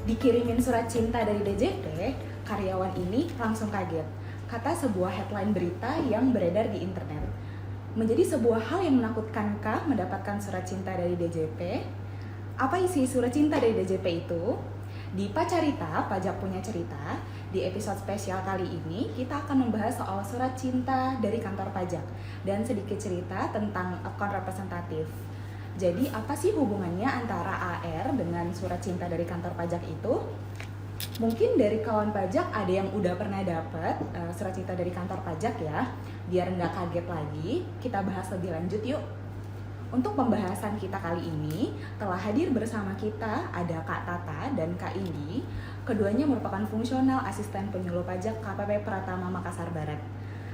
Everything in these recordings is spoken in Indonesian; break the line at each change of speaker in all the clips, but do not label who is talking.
Dikirimin surat cinta dari DJP, karyawan ini langsung kaget. Kata sebuah headline berita yang beredar di internet. Menjadi sebuah hal yang menakutkankah mendapatkan surat cinta dari DJP? Apa isi surat cinta dari DJP itu? Di Pacarita, Pajak Punya Cerita, di episode spesial kali ini kita akan membahas soal surat cinta dari kantor pajak dan sedikit cerita tentang akun representatif. Jadi apa sih hubungannya antara AR dengan surat cinta dari kantor pajak itu? Mungkin dari kawan pajak ada yang udah pernah dapat surat cinta dari kantor pajak ya. Biar nggak kaget lagi, kita bahas lebih lanjut yuk. Untuk pembahasan kita kali ini, telah hadir bersama kita ada Kak Tata dan Kak Indi. Keduanya merupakan fungsional asisten penyuluh pajak KPP Pratama Makassar Barat.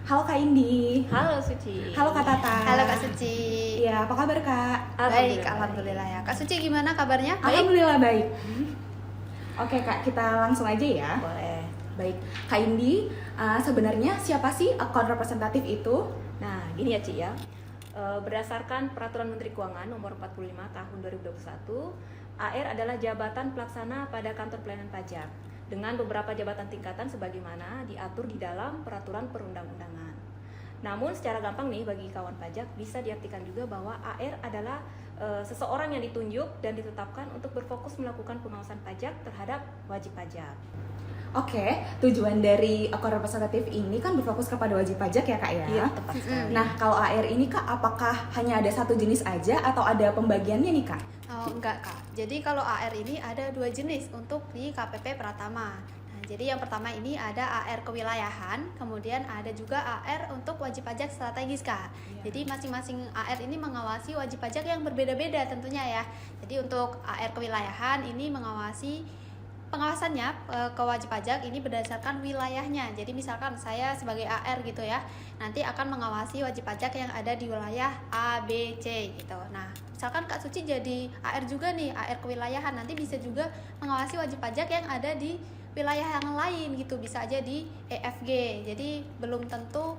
Halo Kak Indi.
Halo Suci.
Halo Kak Tata.
Halo Kak Suci.
Iya, apa kabar Kak?
Baik, alhamdulillah ya. Kak Suci gimana kabarnya?
Alhamdulillah baik. Oke Kak, kita langsung aja ya.
Boleh.
Baik, Kak Indi, sebenarnya siapa sih akun representatif itu?
Nah, gini ya Ci ya. Berdasarkan Peraturan Menteri Keuangan Nomor 45 Tahun 2021, AR adalah jabatan pelaksana pada kantor pelayanan pajak dengan beberapa jabatan tingkatan sebagaimana diatur di dalam peraturan perundang-undangan. Namun secara gampang nih bagi kawan pajak bisa diartikan juga bahwa AR adalah seseorang yang ditunjuk dan ditetapkan untuk berfokus melakukan pengawasan pajak terhadap wajib pajak.
Oke, tujuan dari akun representatif ini kan berfokus kepada wajib pajak ya Kak ya?
Iya, tepat sekali.
Nah, kalau AR ini Kak, apakah hanya ada satu jenis aja atau ada pembagiannya nih Kak?
Oh, enggak Kak. Jadi kalau AR ini ada dua jenis untuk di KPP Pratama. Nah, jadi yang pertama ini ada AR kewilayahan, kemudian ada juga AR untuk wajib pajak strategis Kak. Jadi masing-masing AR ini mengawasi wajib pajak yang berbeda-beda tentunya ya. Jadi untuk AR kewilayahan ini mengawasi pengawasannya ke wajib pajak ini berdasarkan wilayahnya. Jadi misalkan saya sebagai AR gitu ya, nanti akan mengawasi wajib pajak yang ada di wilayah A, B, C gitu. Nah, misalkan Kak Suci jadi AR juga nih, AR kewilayahan, nanti bisa juga mengawasi wajib pajak yang ada di wilayah yang lain gitu, bisa aja di EFG. Jadi belum tentu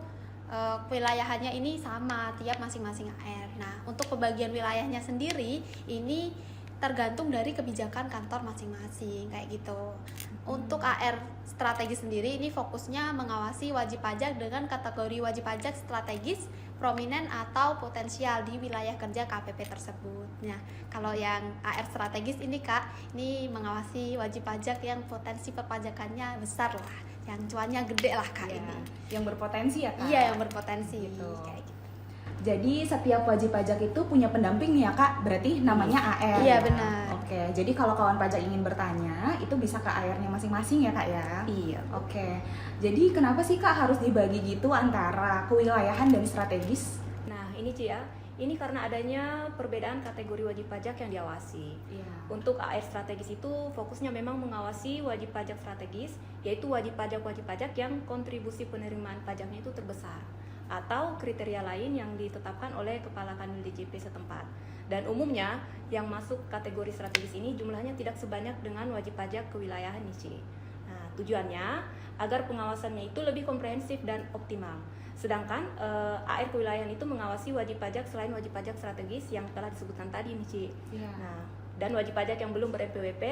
wilayahannya ini sama tiap masing-masing AR. Nah, untuk pembagian wilayahnya sendiri ini tergantung dari kebijakan kantor masing-masing kayak gitu. Untuk AR strategis sendiri ini fokusnya mengawasi wajib pajak dengan kategori wajib pajak strategis, prominent atau potensial di wilayah kerja KPP tersebut. Nah, kalau yang AR strategis ini Kak, ini mengawasi wajib pajak yang potensi perpajakannya besar lah, yang cuannya gede lah Kak
Ya,
ini.
yang berpotensi ya Kak?
Iya, yang berpotensi
Gitu.
kayak gitu.
Jadi setiap wajib pajak itu punya pendamping nih ya Kak, berarti namanya AR
Iya,
ya?
benar.
Oke, jadi kalau kawan pajak ingin bertanya, itu bisa ke AR-nya masing-masing ya Kak ya?
Iya.
Oke, jadi kenapa sih Kak harus dibagi gitu antara kewilayahan dan strategis?
Nah, ini Ci ya. Ini karena adanya perbedaan kategori wajib pajak yang diawasi.
Iya.
Untuk AR strategis itu fokusnya memang mengawasi wajib pajak strategis, yaitu wajib pajak yang kontribusi penerimaan pajaknya itu terbesar atau kriteria lain yang ditetapkan oleh Kepala Kanwil DJP setempat. Dan umumnya yang masuk kategori strategis ini jumlahnya tidak sebanyak dengan wajib pajak kewilayahan nih Ci. Nah, tujuannya agar pengawasannya itu lebih komprehensif dan optimal. Sedangkan AR kewilayahan itu mengawasi wajib pajak selain wajib pajak strategis yang telah disebutkan tadi nih Ci.
Iya.
Nah, dan wajib pajak yang belum ber-NPWP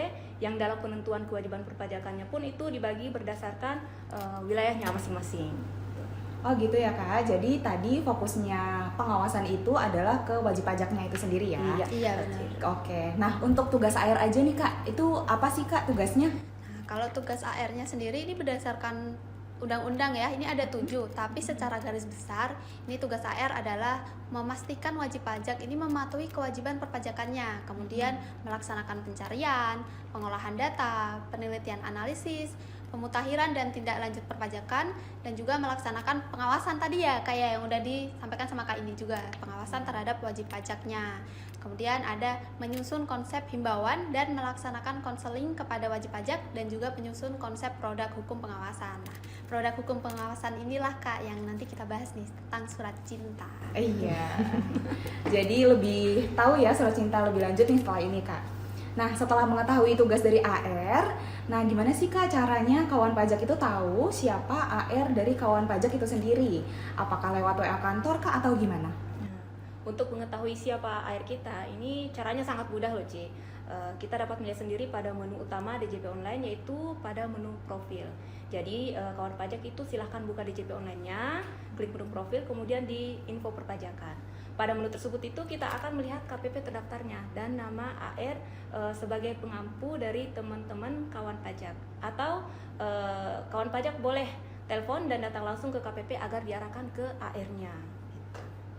yang dalam penentuan kewajiban perpajakannya pun itu dibagi berdasarkan wilayahnya masing-masing.
Oh gitu ya Kak, jadi tadi fokusnya pengawasan itu adalah ke wajib pajaknya itu sendiri ya?
Iya, benar.
Oke, nah untuk tugas AR aja nih Kak, itu apa sih Kak tugasnya?
Nah, kalau tugas AR-nya sendiri ini berdasarkan undang-undang ya, ini ada 7, tapi secara garis besar ini tugas AR adalah memastikan wajib pajak ini mematuhi kewajiban perpajakannya, kemudian melaksanakan pencarian, pengolahan data, penelitian analisis, pemutakhiran dan tindak lanjut perpajakan, dan juga melaksanakan pengawasan tadi ya kayak yang udah disampaikan sama Kak ini juga, pengawasan terhadap wajib pajaknya. Kemudian ada menyusun konsep himbauan dan melaksanakan konseling kepada wajib pajak, dan juga menyusun konsep produk hukum pengawasan. Nah, produk hukum pengawasan inilah Kak yang nanti kita bahas nih tentang surat cinta.
Iya. Jadi lebih tahu ya surat cinta lebih lanjut nih setelah ini Kak. Nah, setelah mengetahui tugas dari AR, nah gimana sih Kak caranya kawan pajak itu tahu siapa AR dari kawan pajak itu sendiri? Apakah lewat WA kantor Kak atau gimana?
Untuk mengetahui siapa AR kita, ini caranya sangat mudah loh, C. Kita dapat melihat sendiri pada menu utama DJP Online, yaitu pada menu profil. Jadi kawan pajak itu silahkan buka DJP Online-nya, klik menu profil, kemudian di info perpajakan. Pada menu tersebut itu kita akan melihat KPP terdaftarnya dan nama AR sebagai pengampu dari teman-teman kawan pajak. Atau kawan pajak boleh telepon dan datang langsung ke KPP agar diarahkan ke AR-nya.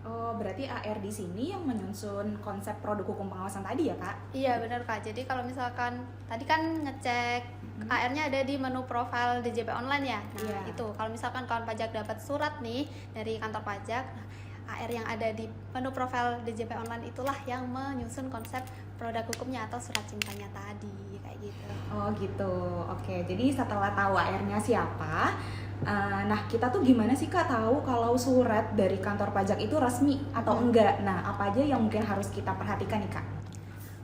Oh, berarti AR di sini yang menyusun konsep produk hukum pengawasan tadi ya, Kak?
Iya benar Kak. Jadi kalau misalkan tadi kan ngecek AR-nya ada di menu profil DJP Online ya. Nah,
Iya.
itu kalau misalkan kawan pajak dapat surat nih dari kantor pajak, AR yang ada di menu profil DJP Online itulah yang menyusun konsep produk hukumnya atau surat cintanya tadi, kayak gitu.
Oh gitu, oke. Jadi setelah tahu AR-nya siapa, nah kita tuh gimana sih Kak tahu kalau surat dari kantor pajak itu resmi atau enggak? Nah apa aja yang mungkin harus kita perhatikan nih Kak?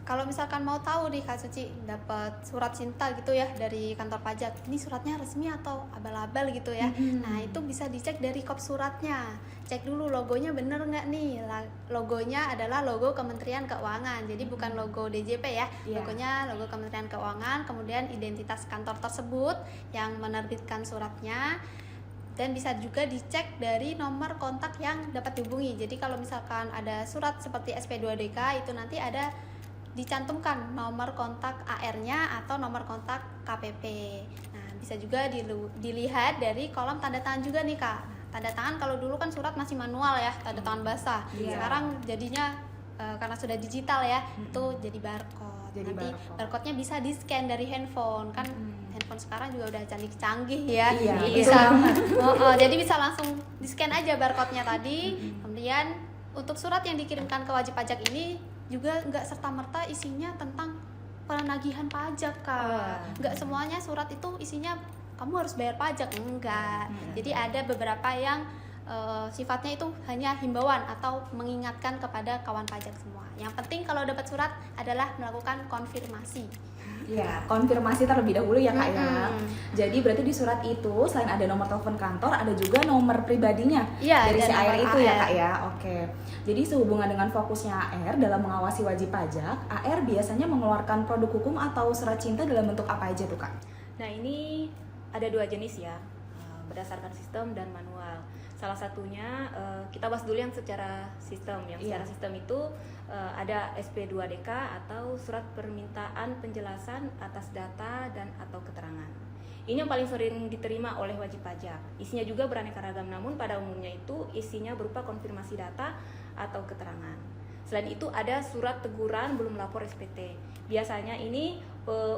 Kalau misalkan mau tahu nih Kak Suci dapat surat cinta gitu ya dari kantor pajak, ini suratnya resmi atau abal-abal gitu ya. Nah itu bisa dicek dari kop suratnya. Cek dulu logonya bener nggak nih. Logonya adalah logo Kementerian Keuangan, jadi bukan logo DJP ya.
Iya.
Logonya logo Kementerian Keuangan, kemudian identitas kantor tersebut yang menerbitkan suratnya. Dan bisa juga dicek dari nomor kontak yang dapat dihubungi. Jadi kalau misalkan ada surat seperti SP2DK itu nanti ada dicantumkan nomor kontak AR-nya atau nomor kontak KPP. Nah, bisa juga dilihat dari kolom tanda tangan juga nih Kak. Nah, tanda tangan kalau dulu kan surat masih manual ya, tanda tangan basah.
Iya.
Sekarang jadinya karena sudah digital ya, itu jadi barcode.
Jadi
Nanti
barcode.
barcode-nya bisa di-scan dari handphone. Kan handphone sekarang juga udah canggih-canggih ya.
Iya,
Jadi
betul
bisa
banget.
jadi bisa langsung di-scan aja barcode-nya tadi. Kemudian untuk surat yang dikirimkan ke wajib pajak ini juga nggak serta-merta isinya tentang penagihan pajak Kak. Nggak semuanya surat itu isinya kamu harus bayar pajak, enggak. Jadi ada beberapa yang sifatnya itu hanya himbauan atau mengingatkan kepada kawan pajak semua. Yang penting kalau dapat surat adalah melakukan konfirmasi.
Ya, konfirmasi terlebih dahulu ya Kak ya. Jadi berarti di surat itu selain ada nomor telepon kantor, ada juga nomor pribadinya
Iya,
dari
ada
si AR
nomor
itu ya
AR.
Kak ya. Oke. Jadi sehubungan dengan fokusnya AR dalam mengawasi wajib pajak, AR biasanya mengeluarkan produk hukum atau surat cinta dalam bentuk apa aja tuh Kak?
Nah, ini ada dua jenis ya, berdasarkan sistem dan manual. Salah satunya kita bahas dulu yang secara sistem. Yang secara sistem itu ada SP2DK atau surat permintaan penjelasan atas data dan atau keterangan. Ini yang paling sering diterima oleh wajib pajak. Isinya juga beraneka ragam, namun pada umumnya itu isinya berupa konfirmasi data atau keterangan. Selain itu ada surat teguran belum lapor SPT. Biasanya ini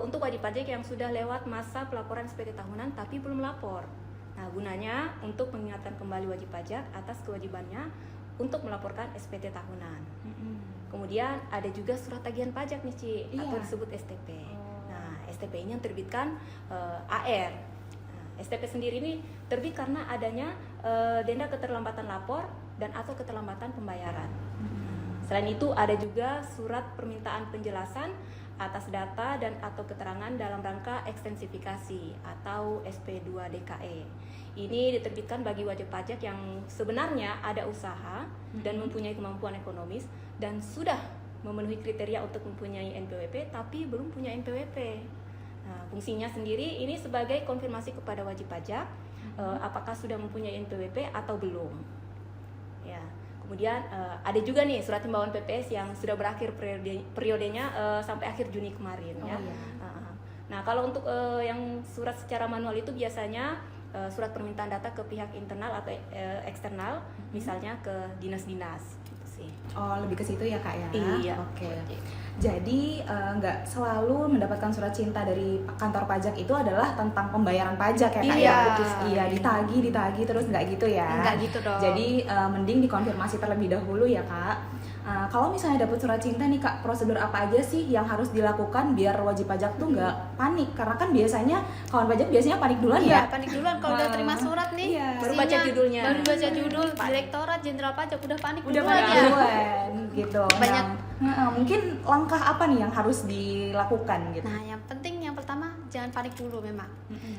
untuk wajib pajak yang sudah lewat masa pelaporan SPT tahunan tapi belum lapor. Nah, gunanya untuk mengingatkan kembali wajib pajak atas kewajibannya untuk melaporkan SPT tahunan. Kemudian ada juga surat tagihan pajak nih Ci, atau disebut STP. Nah, STP ini yang terbitkan AR. Nah, STP sendiri ini terbit karena adanya denda keterlambatan lapor dan atau keterlambatan pembayaran. Selain itu ada juga surat permintaan penjelasan atas data dan atau keterangan dalam rangka ekstensifikasi atau SP2DKE. Ini diterbitkan bagi wajib pajak yang sebenarnya ada usaha dan mempunyai kemampuan ekonomis dan sudah memenuhi kriteria untuk mempunyai NPWP tapi belum punya NPWP. Nah, fungsinya sendiri ini sebagai konfirmasi kepada wajib pajak apakah sudah mempunyai NPWP atau belum. Ya. Kemudian ada juga nih surat himbauan PPS yang sudah berakhir periodenya sampai akhir Juni kemarin ya. Nah, kalau untuk yang surat secara manual itu biasanya surat permintaan data ke pihak internal atau eksternal, misalnya ke dinas-dinas gitu sih.
Oh, lebih ke situ ya Kak ya?
Iya.
Oke. Jadi nggak selalu mendapatkan surat cinta dari kantor pajak itu adalah tentang pembayaran pajak ya Kak
Iya,
ya?
betul sekali.
Iya, ditagi terus nggak gitu ya?
Nggak gitu dong.
Jadi mending dikonfirmasi terlebih dahulu ya Kak. Kalau misalnya dapat surat cinta nih Kak, prosedur apa aja sih yang harus dilakukan biar wajib pajak tuh nggak panik? Karena kan biasanya kawan pajak biasanya panik duluan
Iya,
ya?
panik duluan kalau udah terima surat nih.
Iya.
Baru
isinya,
baca judulnya.
Baru baca judul Direktorat Jenderal Pajak udah panik
Udah
duluan
panik
ya.
duluan gitu.
Banyak.
Mungkin langkah apa nih yang harus dilakukan gitu?
Nah, yang penting yang pertama jangan panik dulu memang.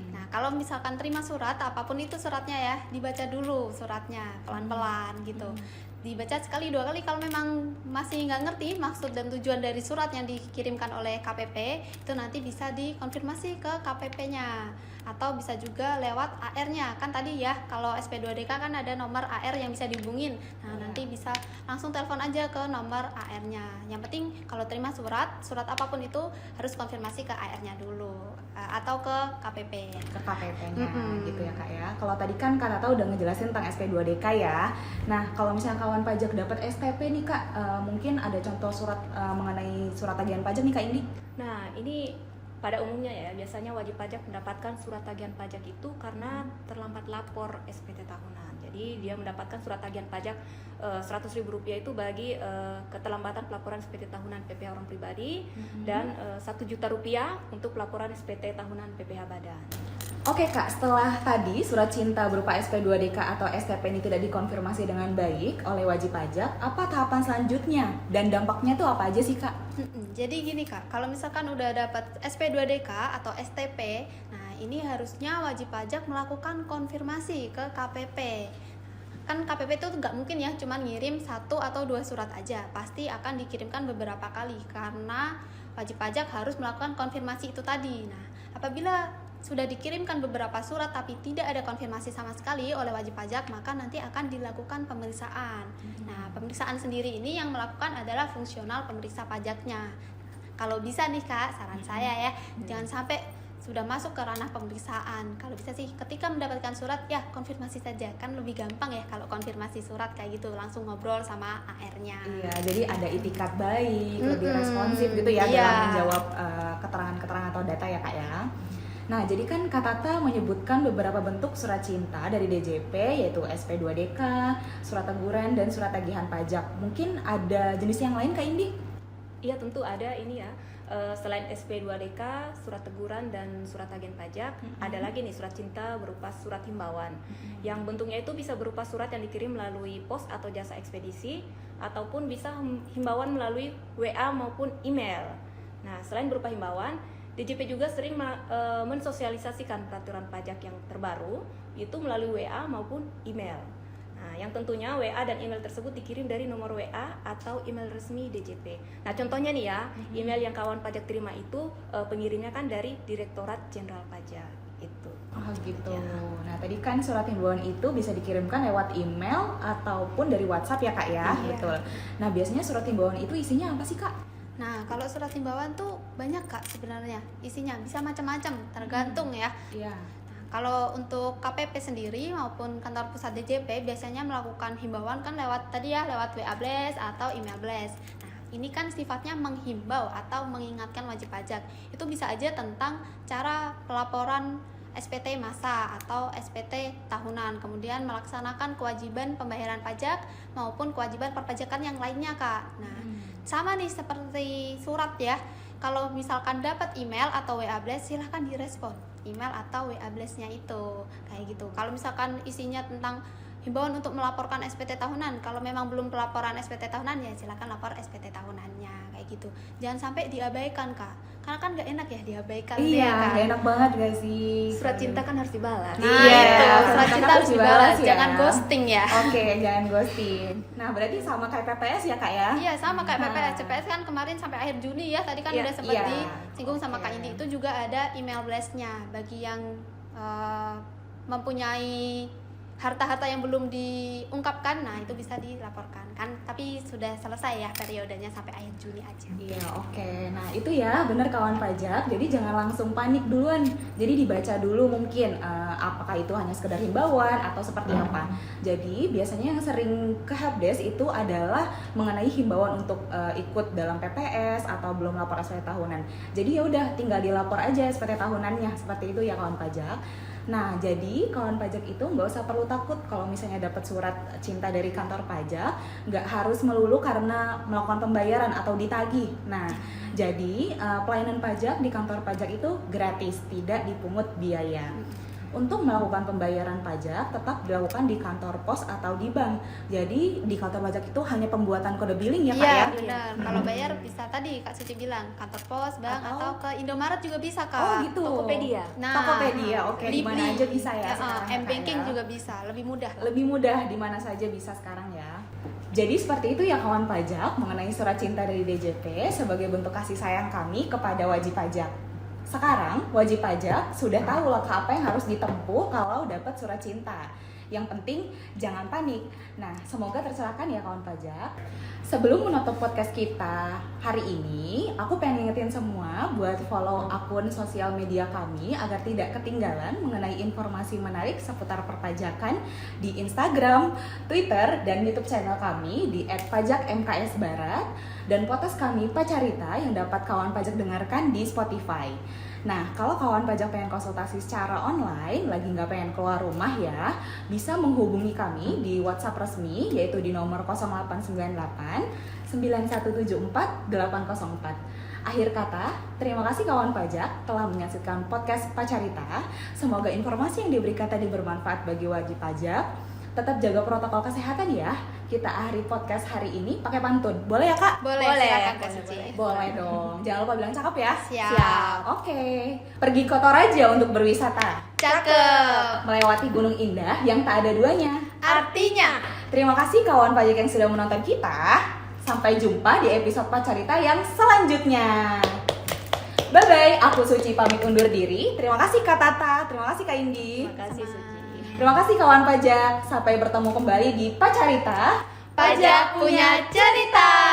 Nah, kalau misalkan terima surat apapun itu suratnya ya, dibaca dulu suratnya pelan-pelan gitu. dibaca sekali 2 kali. Kalau memang masih nggak ngerti maksud dan tujuan dari surat yang dikirimkan oleh KPP, itu nanti bisa dikonfirmasi ke KPP-nya atau bisa juga lewat AR-nya. Kan tadi ya kalau SP2DK kan ada nomor AR yang bisa dihubungin. Nah, nanti bisa langsung telepon aja ke nomor AR-nya. Yang penting kalau terima surat apapun itu harus konfirmasi ke AR-nya dulu atau ke KPP.
Ke KPP-nya gitu ya Kak ya. Kalau tadi kan Kak Tata udah ngejelasin tentang SP2DK ya. Nah, kalau misalnya kawan pajak dapat STP nih Kak, mungkin ada contoh surat mengenai surat tagihan pajak nih Kak Indi?
Nah, ini pada umumnya ya, biasanya wajib pajak mendapatkan surat tagihan pajak itu karena terlambat lapor SPT tahunan. Jadi dia mendapatkan surat tagihan pajak Rp100.000 itu bagi keterlambatan pelaporan SPT tahunan PPH orang pribadi dan Rp1.000.000 untuk pelaporan SPT tahunan PPH badan.
Oke Kak, setelah tadi surat cinta berupa SP2DK atau STP ini tidak dikonfirmasi dengan baik oleh wajib pajak, apa tahapan selanjutnya dan dampaknya itu apa aja sih Kak?
Jadi gini Kak, kalau misalkan udah dapat SP2DK atau STP, nah ini harusnya wajib pajak melakukan konfirmasi ke KPP. Kan KPP itu nggak mungkin ya cuma ngirim 1 atau 2 surat aja, pasti akan dikirimkan beberapa kali karena wajib pajak harus melakukan konfirmasi itu tadi. Nah, apabila sudah dikirimkan beberapa surat tapi tidak ada konfirmasi sama sekali oleh wajib pajak, maka nanti akan dilakukan pemeriksaan. Nah, pemeriksaan sendiri ini yang melakukan adalah fungsional pemeriksa pajaknya. Kalau bisa nih Kak, saran saya ya, jangan sampai sudah masuk ke ranah pemeriksaan. Kalau bisa sih ketika mendapatkan surat ya konfirmasi saja, kan lebih gampang ya kalau konfirmasi surat kayak gitu, langsung ngobrol sama AR-nya.
Iya, jadi ada itikat baik, lebih responsif gitu ya dalam menjawab keterangan-keterangan atau data ya Kak ya. Nah, jadi kan Kak Tata menyebutkan beberapa bentuk surat cinta dari DJP, yaitu SP2DK, surat teguran, dan surat tagihan pajak. Mungkin ada jenis yang lain Kak Indi?
Iya, tentu ada ini ya. Selain SP2DK, surat teguran, dan surat tagihan pajak, ada lagi nih surat cinta berupa surat himbauan. Yang bentuknya itu bisa berupa surat yang dikirim melalui pos atau jasa ekspedisi, ataupun bisa himbauan melalui WA maupun email. Nah, selain berupa himbauan, DJP juga sering mensosialisasikan peraturan pajak yang terbaru itu melalui WA maupun email. Nah, yang tentunya WA dan email tersebut dikirim dari nomor WA atau email resmi DJP. Nah, contohnya nih ya, email yang kawan pajak terima itu pengirimnya kan dari Direktorat Jenderal Pajak itu.
Oh gitu.
Ya.
Nah, tadi kan surat himbauan itu bisa dikirimkan lewat email ataupun dari WhatsApp ya Kak ya.
Iya.
Betul. Nah, biasanya surat himbauan itu isinya apa sih Kak?
Nah, kalau surat himbauan tuh banyak Kak sebenarnya, isinya bisa macam-macam, tergantung ya.
Iya.
Kalau untuk KPP sendiri maupun kantor pusat DJP biasanya melakukan himbauan kan lewat tadi ya, lewat WA Blast atau email Blast. Nah, ini kan sifatnya menghimbau atau mengingatkan wajib pajak. Itu bisa aja tentang cara pelaporan SPT masa atau SPT tahunan, kemudian melaksanakan kewajiban pembayaran pajak maupun kewajiban perpajakan yang lainnya Kak. Nah, sama nih seperti surat ya. Kalau misalkan dapat email atau WA Blast, silahkan direspon email atau WA Blast-nya itu kayak gitu. Kalau misalkan isinya tentang himbauan untuk melaporkan SPT tahunan, kalau memang belum pelaporan SPT tahunan ya silakan lapor SPT tahunannya kayak gitu. Jangan sampai diabaikan Kak, karena kan nggak enak ya diabaikan.
Iya,
kan?
gak enak banget gak sih?
Surat cinta kan harus dibalas.
Nah,
Iya,
itu
surat
surat
cinta
cinta harus dibalas,
ya.
jangan ghosting ya.
Oke, jangan ghosting. Nah, berarti sama kayak PPS ya Kak ya?
Iya, sama kayak
Nah.
PPS. CPS kan kemarin sampai akhir Juni ya. Tadi kan
Iya,
udah sempat
iya.
disinggung sama Kak
Oke.
Indi. Itu juga ada email blast-nya bagi yang mempunyai harta-harta yang belum diungkapkan. Nah, itu bisa dilaporkan kan. Tapi sudah selesai ya periodenya sampai akhir Juni aja.
Iya, oke. Nah, itu ya benar kawan pajak. Jadi jangan langsung panik duluan. Jadi dibaca dulu mungkin apakah itu hanya sekedar himbauan atau seperti apa. Jadi biasanya yang sering ke helpdesk itu adalah mengenai himbauan untuk ikut dalam PPS atau belum lapor SPT tahunan. Jadi ya udah tinggal dilapor aja SPT tahunannya. Seperti itu ya kawan pajak. Nah, jadi kawan pajak itu nggak usah perlu takut kalau misalnya dapat surat cinta dari kantor pajak, nggak harus melulu karena melakukan pembayaran atau ditagih. Nah, jadi pelayanan pajak di kantor pajak itu gratis, tidak dipungut biaya. Untuk melakukan pembayaran pajak tetap dilakukan di kantor pos atau di bank. Jadi di kantor pajak itu hanya pembuatan kode billing ya Kak
Iya,
ya?
benar. Kalau bayar bisa tadi Kak Suci bilang kantor pos, bank
Atau-
atau ke Indomaret juga bisa Kak.
Oh gitu.
Tokopedia.
Nah,
Tokopedia, oke, di mana
Libli.
aja bisa ya sekarang ya, Kak,
M-Banking
ya?
juga bisa, lebih mudah.
Lebih mudah di mana saja bisa sekarang ya. Jadi seperti itu ya kawan pajak mengenai surat cinta dari DJP sebagai bentuk kasih sayang kami kepada wajib pajak. Sekarang wajib pajak sudah tahu langkah apa yang harus ditempuh kalau dapat surat cinta. Yang penting jangan panik. Nah, semoga tercerahkan ya kawan pajak. Sebelum menutup podcast kita hari ini, aku pengen ngingetin semua buat follow akun sosial media kami agar tidak ketinggalan mengenai informasi menarik seputar perpajakan di Instagram, Twitter, dan YouTube channel kami di @pajakmksbarat dan podcast kami Pacarita yang dapat kawan pajak dengarkan di Spotify. Nah, kalau kawan pajak pengen konsultasi secara online, lagi nggak pengen keluar rumah ya, bisa menghubungi kami di WhatsApp resmi, yaitu di nomor 0898 9174 804. Akhir kata, terima kasih kawan pajak telah menyaksikan podcast Pacarita. Semoga informasi yang diberikan tadi bermanfaat bagi wajib pajak. Tetap jaga protokol kesehatan ya. Kita akhiri podcast hari ini pakai pantun. Boleh ya kak?
Boleh,
Boleh,
silakan Kak
boleh,
Suci.
boleh.
Boleh dong. Jangan lupa bilang cakep ya.
Siap.
Oke. Pergi ke Toraja untuk berwisata.
Cakep.
Melewati gunung indah yang tak ada duanya.
Artinya,
Terima kasih kawan pajak yang sudah menonton kita. Sampai jumpa di episode Pacarita yang selanjutnya. Bye-bye. Aku Suci pamit undur diri. Terima kasih Kak Tata. Terima kasih Kak Indi.
Terima kasih
Sama.
Suci.
Terima kasih kawan pajak. Sampai bertemu kembali di Pacarita.
pajak punya cerita.